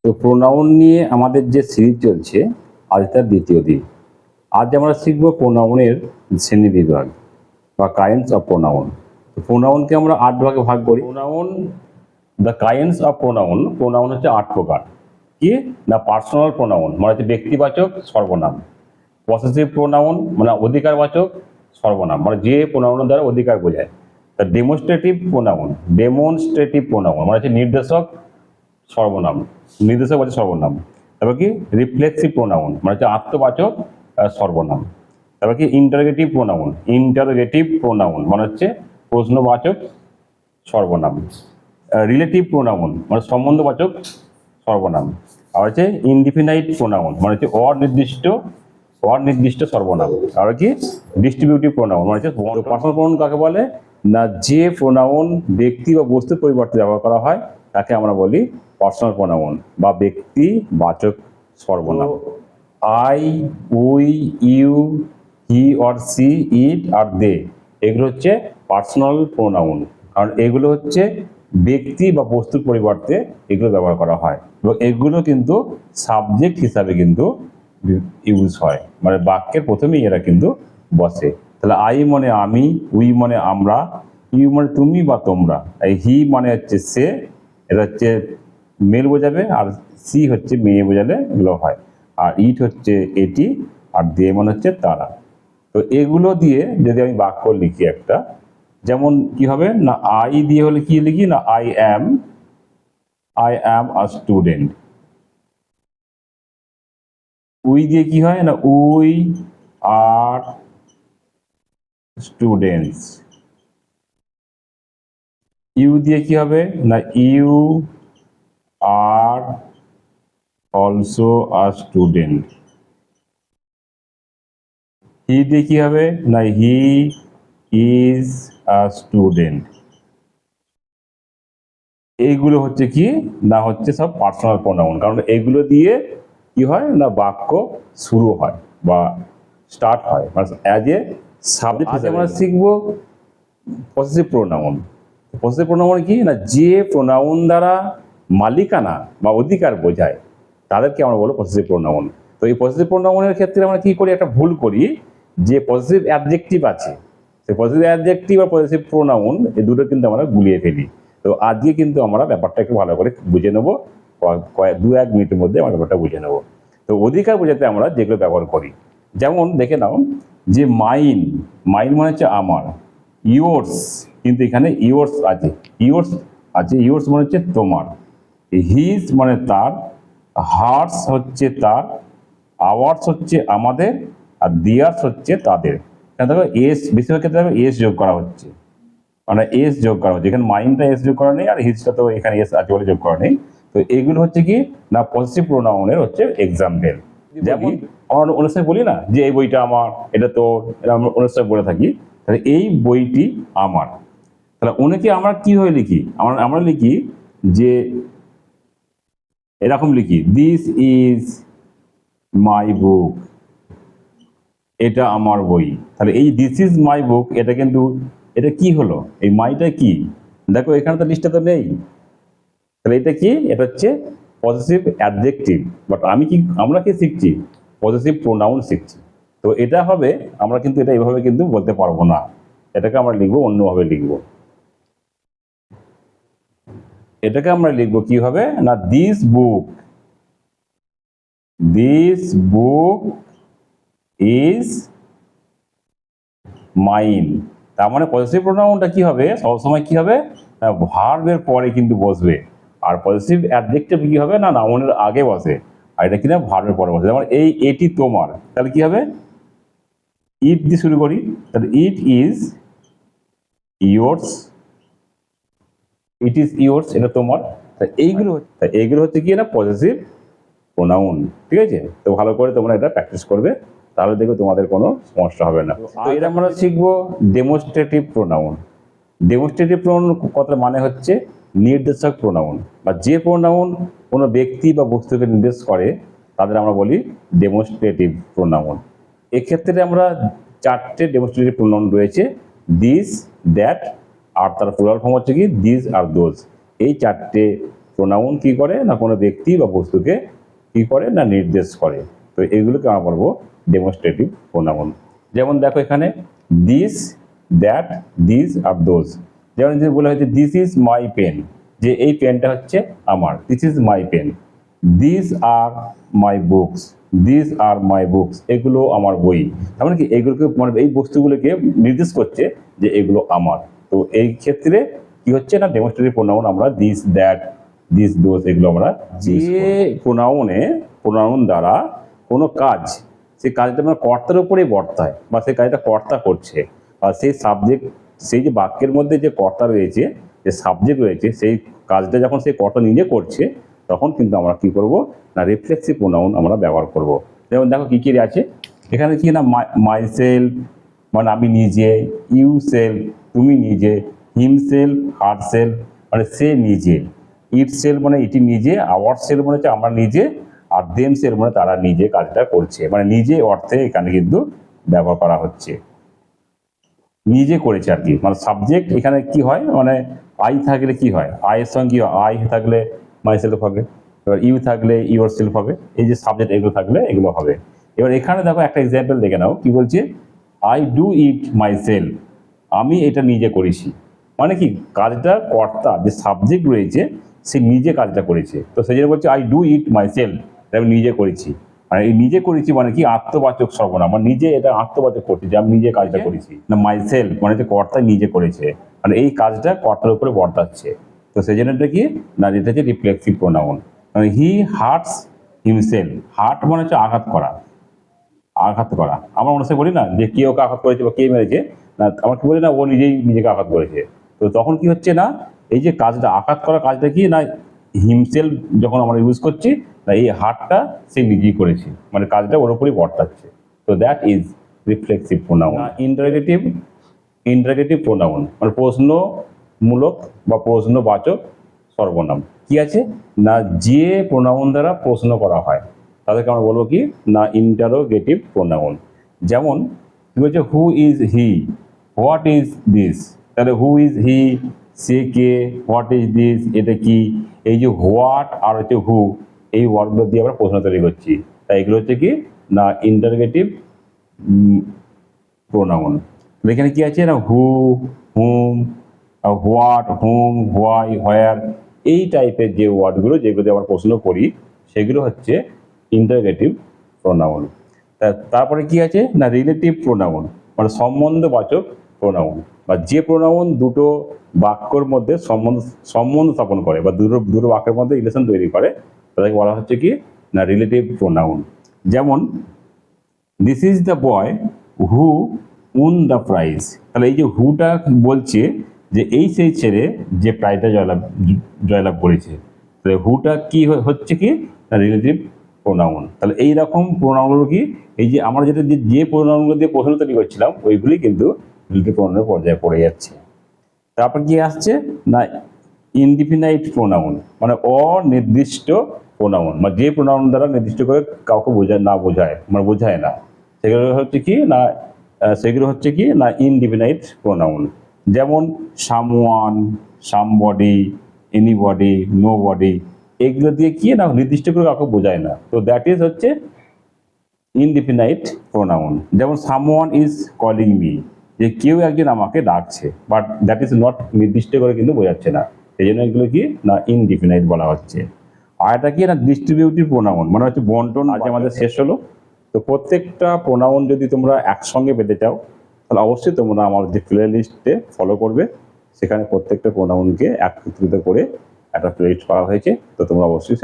তো প্রোনাউন নিয়ে আমাদের যে সিরিজ চলছে, আজ তার দ্বিতীয় দিন। আজ আমরা শিখব প্রোনাউনের শ্রেণীবিভাগ বা কাইন্ডস অফ প্রোনাউন। প্রোনাউনকে আমরা 8 ভাগে ভাগ করি। Pronoun, the kinds of pronoun, pronoun হচ্ছে 8 প্রকার। কি না? পার্সোনাল প্রোনাউন মানে হচ্ছে ব্যক্তিবাচক সর্বনাম। পসেসিভ প্রোনাউন মানে অধিকারবাচক সর্বনাম, মানে যে প্রোনাউনের দ্বারা অধিকার বোঝায়। তা ডেমনস্ট্রেটিভ প্রোনাউন, ডেমনস্ট্রেটিভ প্রোনাউন মানে হচ্ছে নির্দেশক সর্বনাম, নির্দেশকবাচক সর্বনাম। তারপর কি রিফ্লেক্সিভ প্রোনাউন মানে হচ্ছে আত্মবাচক সর্বনাম। তারপর কি ইন্টারোগেটিভ প্রোনাউন, ইন্টারোগেটিভ প্রোনাউন মানে হচ্ছে প্রশ্নবাচক সর্বনাম। রিলেটিভ প্রোনাউন মানে সম্বন্ধবাচক সর্বনাম। আর হচ্ছে ইনডিফিনাইট প্রোনাউন মানে হচ্ছে অনির্দিষ্ট সর্বনাম। আর কি ডিস্ট্রিবিউটিভ প্রোনাউন মানে হচ্ছে পার্সোনাল প্রোনাউন কাকে বলে না? যে প্রোনাউন ব্যক্তি বা বস্তুর পরিবর্তে ব্যবহার করা হয় তাকে আমরা বলি পার্সোনাল প্রোনাউন বা ব্যক্তিবাচক সর্বনাম। I, we, you, he or she, it are they, এগুলো হচ্ছে পার্সোনাল প্রোনাউন, কারণ এগুলো হচ্ছে ব্যক্তি বা বস্তুর পরিবর্তে এগুলো ব্যবহার করা হয় এবং এগুলো কিন্তু সাবজেক্ট হিসাবে কিন্তু ইউজ হয়, মানে বাক্যের প্রথমেই এরা কিন্তু বসে। তাহলে আই মানে আমি, উই মানে আমরা, ইউ মানে তুমি বা তোমরা, হি মানে হচ্ছে সে, এটা হচ্ছে মেল বোঝাবে, আর সি হচ্ছে মেয়ে বোঝালে এগুলো হয়, আর ইট হচ্ছে এটি, আর দে মানে হচ্ছে তারা। তো এগুলো দিয়ে যদি আমি বাক্য লিখি একটা, যেমন কি হবে না? আই দিয়ে হলে কি লিখি না? I am a student. We দিয়ে কি হয় না? We are students. ইউ দিয়ে কি হবে না? You are also a student. He দিয়ে কি হবে না? He is a student. এইগুলো হচ্ছে কি না? হচ্ছে সব পার্সোনাল প্রোনাউন, কারণ এইগুলো দিয়ে কি হয় না? বাক্য শুরু হয় বা স্টার্ট হয়, মানে অ্যাজ এ সাবজেক্ট হিসেবে। আমরা শিখবো পসেসিভ প্রোনাউন। পসেসিভ প্রোনাউন কি না? যে প্রোনাউন দ্বারা মালিকানা বা অধিকার বোঝায় তাদেরকে আমরা বলবো পসেসিভ প্রোনাউন। তো এই পসেসিভ প্রোনাউনের ক্ষেত্রে আমরা কি করি? একটা ভুল করি, যে পসেসিভ অ্যাডজেক্টিভ আছে, সেই পসেসিভ অ্যাডজেক্টিভ আর পসেসিভ প্রোনাউন এই দুটো কিন্তু আমরা গুলিয়ে ফেলি। তো আজকে কিন্তু আমরা ব্যাপারটা একটু ভালো করে বুঝে নেবো, 2-1 মিনিটের মধ্যে আমরা ব্যাপারটা বুঝে নেবো। তো অধিকার বোঝাতে আমরা যেগুলো ব্যবহার করি, যেমন দেখে নাও যে মাইন, মাইন মানে হচ্ছে আমার। ইয়োর্স, কিন্তু এখানে ইয়োর্স আছে, ইয়োর্স মানে হচ্ছে তোমার। হিজ মানে তার, হার্স হচ্ছে তার, আওয়ার্স হচ্ছে আমাদের, আর দিয়ার্স হচ্ছে তাদের। এখানে দেখো এস, বেশিরভাগ ক্ষেত্রে এস যোগ করা হচ্ছে, মানে এস যোগ করা হচ্ছে। এখানে মাইন্ডটা এস যোগ করা নেই, আর হিজটা তো এখানে এস আছে বলে যোগ করা নেই। তো এগুলো হচ্ছে কি না? পজিটিভ প্রোনাউনের হচ্ছে এক্সাম্পল। যেমন আমরা অনুষ্ঠানে বলি না যে এই বইটা আমার, এটা তো, এটা আমরা অনুষ্ঠানে বলে থাকি। তাহলে এই বইটি আমার, তাহলে অনেকে আমরা কি হয়ে লিখি? আমরা লিখি যে এরকম লিখি, দিস ইজ মাই বুক, এটা আমার বই। তাহলে এই দিস ইজ মাই বুক, এটা কিন্তু এটা কি হলো? এই মাইটা কি? দেখো এখানে তো লিস্টটা তো নেই। তাহলে এটা কি? এটা হচ্ছে পজিটিভ অ্যাডজেক্টিভ। বাট আমরা কি শিখছি? পজিটিভ প্রোনাউন শিখছি। তো এটা হবে, আমরা কিন্তু এটা এইভাবে কিন্তু বলতে পারবো না, এটাকে আমরা লিখবো অন্যভাবে লিখবো। এটাকে আমরা লিখবো কি হবে না? This book is mine. তার মানে পজিটিভ প্রোনাউনটা কি হবে? সবসময় কি হবে? ভার্বের পরে কিন্তু বসবে। আর পজিটিভ অ্যাডজেক্টিভ কি হবে না? নাউনের আগে বসে। আর এটা কিনা ভার্বের পরে বসে। যেমন এটি তোমার, তাহলে কি হবে? ইট দিয়ে শুরু করি, তাহলে ইট ইজ ইয়োর্স, এটা তোমার। এইগুলো হচ্ছে কি না? Positive pronoun. ঠিক আছে? তো ভালো করে তোমরা এটা প্র্যাকটিস করবে, তাহলে দেখো তোমাদের কোনো সমস্যা হবে না। তো এটা আমরা শিখবো ডেমনস্ট্রেটিভ প্রোনাউন। ডেমনস্ট্রেটিভ প্রোনাউন কথার মানে হচ্ছে নির্দেশক প্রোনাউন, বা যে প্রোনাউন কোনো ব্যক্তি বা বস্তুকে নির্দেশ করে তাদের আমরা বলি ডেমনস্ট্রেটিভ প্রোনাউন। এক্ষেত্রে আমরা 4টে ডেমনস্ট্রেটিভ প্রোনাউন রয়েছে, দিস, দ্যাট, আর তার প্লুরাল ফর্ম হচ্ছে কি দিস আর দোজ। এই 4টে প্রোনাউন কি করে না কোনো ব্যক্তি বা বস্তুকে কি করে না নির্দেশ করে। তো এইগুলোকে আমরা বলবো ডেমনস্ট্রেটিভ প্রোনাউন। যেমন দেখো এখানে দিস, দ্যাট, দিস আর দোজ। যেমন যে বলা হয়েছে দিস ইজ মাই পেন, যে এই পেনটা হচ্ছে আমার, this is my pen. This are my books, this are my books, এগুলো আমার বই। তার মানে কি এইগুলোকে মানে এই বস্তুগুলোকে নির্দেশ করছে যে এগুলো আমার। তো এই ক্ষেত্রে কি হচ্ছে না ডেমনস্ট্রেটিভ প্রোনাউন আমরা দিস, দ্যাট, দিস, দোজ এগুলো আমরা যে প্রোনাউন দ্বারা কোনো কাজ, সেই কাজটা মানে কর্তার উপরেই বর্তায় বা সেই কাজটা কর্তা করছে, বা সেই সাবজেক্ট, সেই যে বাক্যের মধ্যে যে কর্তা রয়েছে, যে সাবজেক্ট রয়েছে, সেই কাজটা যখন সেই কর্তা নিজে করছে তখন কিন্তু আমরা কি করব না রিফ্লেক্সিভ প্রোনাউন আমরা ব্যবহার করব। যেমন দেখো কি কি আছে এখানে, কি না মাই সেলফ মানে আমি নিজে, ইউ সেলফ তুমি নিজে, হিম সেলফ হার সেলফ মানে সে নিজে, ইট সেলফ মানে এটি নিজে, আওয়ার সেলফ মানে হচ্ছে আমরা নিজে, আর দেম সেলফ মানে তারা নিজে কাজটা করছে, মানে নিজে অর্থে এখানে কিন্তু ব্যবহার করা হচ্ছে, নিজে করেছে আর কি। মানে সাবজেক্ট এখানে কি হয় মানে আই থাকলে কি হয়, আয়ের সঙ্গে কি হয়, আই থাকলে মাই সেলফ হবে, এবার ইউ থাকলে ইউর সেলফ হবে, এই যে সাবজেক্ট এগুলো থাকলে এগুলো হবে। এবার এখানে দেখো একটা এক্সাম্পল দেখে নাও, কি বলছে I do it my self, আমি এটা নিজে করেছি। মানে কি কাজটা কর্তা যে সাবজেক্ট রয়েছে সে নিজে কাজটা করেছে, তো সেই জন্য বলছে I do it my self, আমি নিজে করেছি। মানে এই নিজে করেছি মানে কি আত্মবাচক সর্বনাম, মানে নিজে এটা আত্মবাচক করছি যে আমি নিজে কাজটা করেছি। না মাই সেলফ মানে যে কর্তা নিজে করেছে, মানে এই কাজটা কর্তার উপরে বর্তাচ্ছে। তো সেই জন্য এটা কি না এটা হচ্ছে রিফ্লেক্সিভ প্রোনাউন। মানে হি হার্টস হিমসেলফ, হার্ট মানে হচ্ছে আঘাত করা, আঘাত করা। আমরা মনে বলি না যে কে ওকে আঘাত করেছে বা কে মেরেছে, না আমরা কি বলি না ও নিজেই নিজেকে আঘাত করেছে। তো তখন কি হচ্ছে না এই যে কাজটা আঘাত করা কাজটা কি না হিমসেলফ যখন আমরা ইউজ করছি না এই হার্টটা সে নিজেই করেছে, মানে কাজটা ওর উপরই বর্তাচ্ছে। তো that is reflexive pronoun. Interrogative pronoun মানে প্রশ্নমূলক বা প্রশ্নবাচক সর্বনাম। কি আছে না যে প্রোনাউন দ্বারা প্রশ্ন করা হয় তাদেরকে আমরা বলবো কি না ইন্টারোগেটিভ প্রোনাউন। যেমন কি বলছে who is he, what is this, তাহলে হু ইজ হি সে কে, হোয়াট ইজ দিস এটা কি, এই যে হোয়াট আর হচ্ছে হু এই ওয়ার্ডগুলো দিয়ে আমরা প্রশ্ন তৈরি করছি, তাই এগুলো হচ্ছে কি না ইন্টারোগেটিভ প্রোনাউন। এখানে কি আছে না হু, হুম, হোয়াট, হুম, হোয়াই, হোয়ার এই টাইপের যে ওয়ার্ডগুলো যেগুলো দিয়ে আমরা প্রশ্ন করি সেগুলো হচ্ছে ইন্টারোগেটিভ প্রোনাউন। তারপরে কি আছে না রিলেটিভ প্রোনাউন মানে সম্বন্ধবাচক প্রোনাউন, বা যে প্রোনাউন দুটো বাক্যর মধ্যে সম্বন্ধ স্থাপন করে বা দুটো বাক্যের মধ্যে রিলেশন তৈরি করে তাদেরকে বলা হচ্ছে কি না রিলেটিভ প্রোনাউন। যেমন দিস ইজ দ্য বয় হু উন দ্য প্রাইজ, তাহলে এই যে হুটা বলছে যে এই সেই ছেলে যে প্রাইজটা জয়লাভ করেছে, তাহলে হুটা কি হচ্ছে কি রিলেটিভ প্রোনাউন। তাহলে এইরকম প্রোনাউনগুলো কি এই যে আমরা যেটা যে প্রোনাউনগুলো দিয়ে প্রশ্ন তৈরি করছিলাম ওইগুলি কিন্তু রিলেটিভ প্রোনাউনের পর্যায়ে পড়ে যাচ্ছে। তারপর কি আসছে না ইনডিফিনাইট প্রোনাউন মানে অনির্দিষ্ট প্রোনাউন, মানে যে প্রোনাউন দ্বারা নির্দিষ্ট করে কাউকে বোঝায় মানে বোঝায় না, সেগুলো হচ্ছে কি না ইনডিফিনাইট প্রোনাউন। যেমন সামওয়ান, সামবডি, এনিবডি, নোবডি এগুলো দিয়ে কি না নির্দিষ্ট করে কাউকে বোঝায় না, তো দ্যাট ইজ হচ্ছে ইনডিফিনাইট প্রোনাউন। যেমন সামওয়ান ইজ কলিং মি, যে কেউ একজন আমাকে ডাকছে, বাট দ্যাট ইজ নট নির্দিষ্ট করে কিন্তু বোঝাচ্ছে না, এই জন্য এগুলো কি না ইনডিফিনাইট বলা হচ্ছে। আর এটা কি না ডিস্ট্রিবিউটিভ প্রোনাউন মানে হচ্ছে বন্টন। আজ আমাদের শেষ হলো। তো প্রত্যেকটা প্রোনাউন যদি তোমরা একসঙ্গে পেতে চাও তাহলে অবশ্যই তোমরা আমার যে প্লে লিস্টে ফলো করবে, সেখানে প্রত্যেকটা প্রোনাউনকে একত্রিত করে একটা প্লে লিস্ট করা হয়েছে, তো তোমরা অবশ্যই